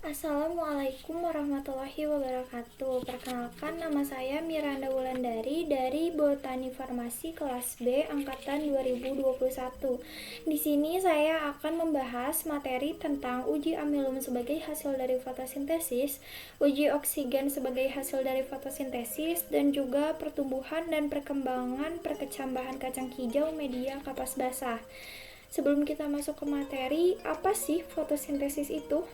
Assalamualaikum warahmatullahi wabarakatuh. Perkenalkan, nama saya Miranda Wulandari dari Botani Farmasi kelas B angkatan 2021. Di sini saya akan membahas materi tentang uji amilum sebagai hasil dari fotosintesis, uji oksigen sebagai hasil dari fotosintesis, dan juga pertumbuhan dan perkembangan perkecambahan kacang hijau media kapas basah. Sebelum kita masuk ke materi, apa sih fotosintesis itu?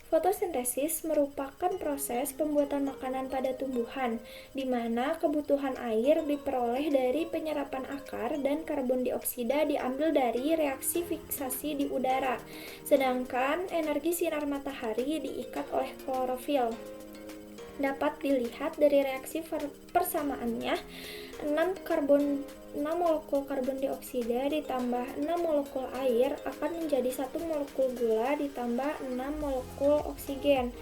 Fotosintesis merupakan proses pembuatan makanan pada tumbuhan, di mana kebutuhan air diperoleh dari penyerapan akar dan karbon dioksida diambil dari reaksi fiksasi di udara, sedangkan energi sinar matahari diikat oleh klorofil. Dapat dilihat dari reaksi persamaannya, 6 molekul karbon dioksida ditambah 6 molekul air akan menjadi 1 molekul gula ditambah 6 molekul oksigen.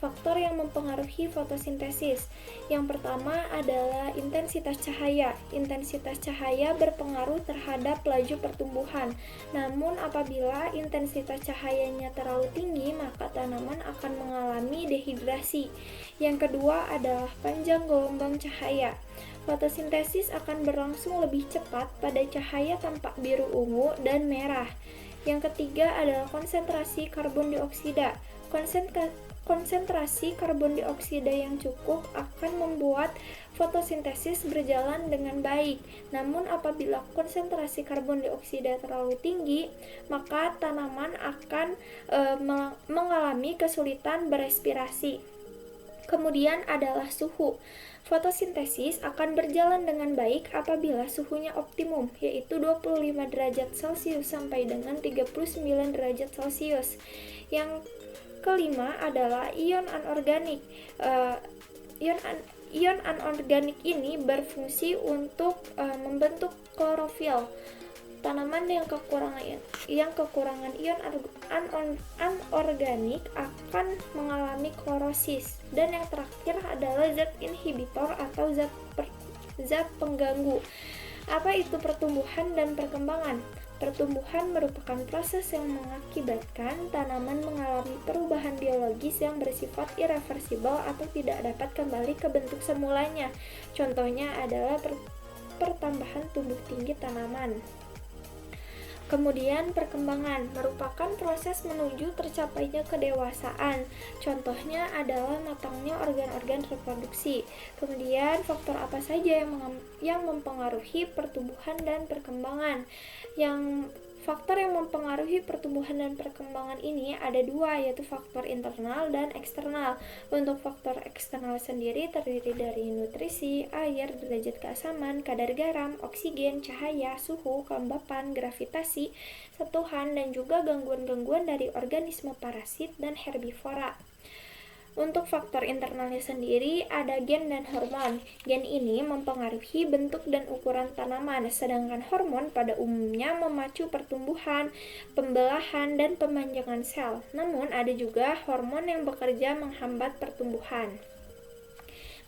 Faktor yang mempengaruhi fotosintesis. Yang pertama adalah intensitas cahaya. Intensitas cahaya berpengaruh terhadap laju pertumbuhan. Namun apabila intensitas cahayanya terlalu tinggi, maka tanaman akan mengalami dehidrasi. Yang kedua adalah panjang gelombang cahaya. Fotosintesis akan berlangsung lebih cepat pada cahaya tampak biru ungu dan merah. Yang ketiga adalah konsentrasi karbon dioksida. Konsentrasi karbon dioksida yang cukup akan membuat fotosintesis berjalan dengan baik. Namun apabila konsentrasi karbon dioksida terlalu tinggi, maka tanaman akan mengalami kesulitan berespirasi. Kemudian adalah suhu. Fotosintesis akan berjalan dengan baik apabila suhunya optimum, yaitu 25 derajat Celcius sampai dengan 39 derajat Celcius. Yang kelima adalah ion anorganik. Ion anorganik ini berfungsi untuk membentuk klorofil. Tanaman yang kekurangan ion anorganik akan mengalami klorosis. Dan yang terakhir adalah zat inhibitor atau zat pengganggu. Apa itu pertumbuhan dan perkembangan? Pertumbuhan merupakan proses yang mengakibatkan tanaman mengalami perubahan biologis yang bersifat irreversibel atau tidak dapat kembali ke bentuk semulanya. Contohnya adalah pertambahan tumbuh tinggi tanaman. Kemudian perkembangan merupakan proses menuju tercapainya kedewasaan. Contohnya adalah matangnya organ-organ reproduksi. Kemudian faktor apa saja yang mempengaruhi pertumbuhan dan perkembangan? Faktor yang mempengaruhi pertumbuhan dan perkembangan ini ada dua, yaitu faktor internal dan eksternal. Untuk faktor eksternal sendiri terdiri dari nutrisi, air, derajat keasaman, kadar garam, oksigen, cahaya, suhu, kelembapan, gravitasi, sentuhan, dan juga gangguan-gangguan dari organisme parasit dan herbivora. Untuk faktor internalnya sendiri ada gen dan hormon. Gen ini mempengaruhi bentuk dan ukuran tanaman, sedangkan hormon pada umumnya memacu pertumbuhan, pembelahan, dan pemanjangan sel. Namun ada juga hormon yang bekerja menghambat pertumbuhan.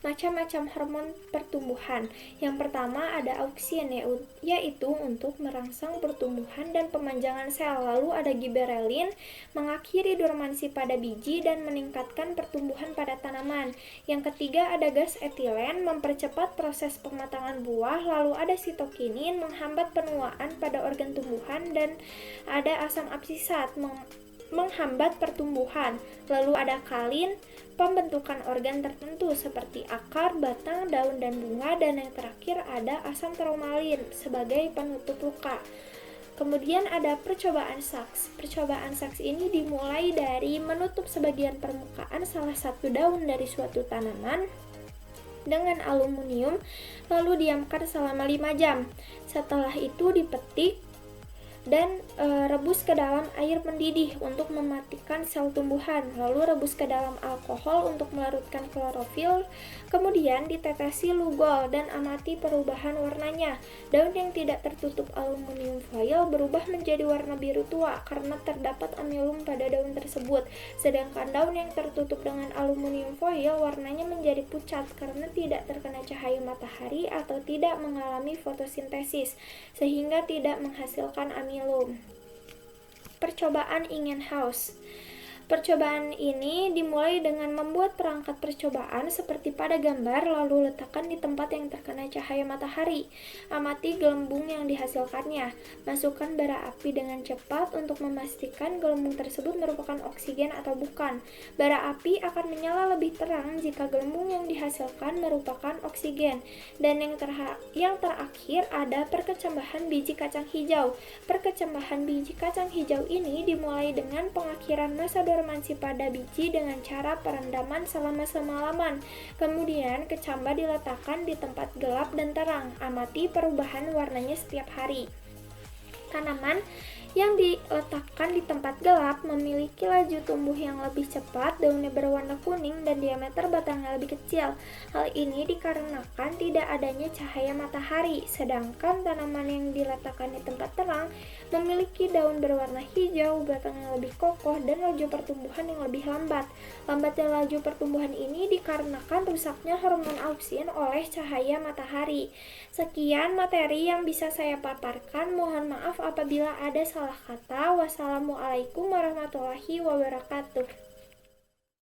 Macam-macam hormon pertumbuhan. Yang pertama ada auksin, yaitu untuk merangsang pertumbuhan dan pemanjangan sel. Lalu ada giberelin, mengakhiri dormansi pada biji dan meningkatkan pertumbuhan pada tanaman. Yang ketiga ada gas etilen, mempercepat proses pematangan buah. Lalu ada sitokinin, menghambat penuaan pada organ tumbuhan, dan ada asam absisat, menghambat pertumbuhan. Lalu ada kalin, pembentukan organ tertentu seperti akar, batang, daun, dan bunga. Dan yang terakhir ada asam traumalin sebagai penutup luka. Kemudian ada percobaan saks. Percobaan saks ini dimulai dari menutup sebagian permukaan salah satu daun dari suatu tanaman dengan aluminium, lalu diamkan selama 5 jam. Setelah itu dipetik dan rebus ke dalam air mendidih untuk mematikan sel tumbuhan, lalu rebus ke dalam alkohol untuk melarutkan klorofil, kemudian ditetesi lugol dan amati perubahan warnanya. Daun yang tidak tertutup aluminium foil berubah menjadi warna biru tua karena terdapat amilum pada daun tersebut, sedangkan daun yang tertutup dengan aluminium foil warnanya menjadi pucat karena tidak terkena cahaya matahari atau tidak mengalami fotosintesis, sehingga tidak menghasilkan amilum. Percobaan Ingenhousz. Percobaan ini dimulai dengan membuat perangkat percobaan seperti pada gambar, lalu letakkan di tempat yang terkena cahaya matahari. Amati gelembung yang dihasilkannya. Masukkan bara api dengan cepat untuk memastikan gelembung tersebut merupakan oksigen atau bukan. Bara api akan menyala lebih terang jika gelembung yang dihasilkan merupakan oksigen. Dan yang terakhir ada perkecambahan biji kacang hijau. Perkecambahan biji kacang hijau ini dimulai dengan pengakhiran masa dormansi pada biji dengan cara perendaman selama semalaman. Kemudian kecambah diletakkan di tempat gelap dan terang. Amati perubahan warnanya setiap hari. Tanaman yang diletakkan di tempat gelap memiliki laju tumbuh yang lebih cepat, daunnya berwarna kuning, dan diameter batangnya lebih kecil. Hal ini dikarenakan tidak adanya cahaya matahari, sedangkan tanaman yang diletakkan di tempat terang memiliki daun berwarna hijau, batang yang lebih kokoh, dan laju pertumbuhan yang lebih lambat. Lambatnya laju pertumbuhan ini dikarenakan rusaknya hormon auksin oleh cahaya matahari. Sekian materi yang bisa saya paparkan. Mohon maaf apabila ada salah kata. Wassalamualaikum warahmatullahi wabarakatuh.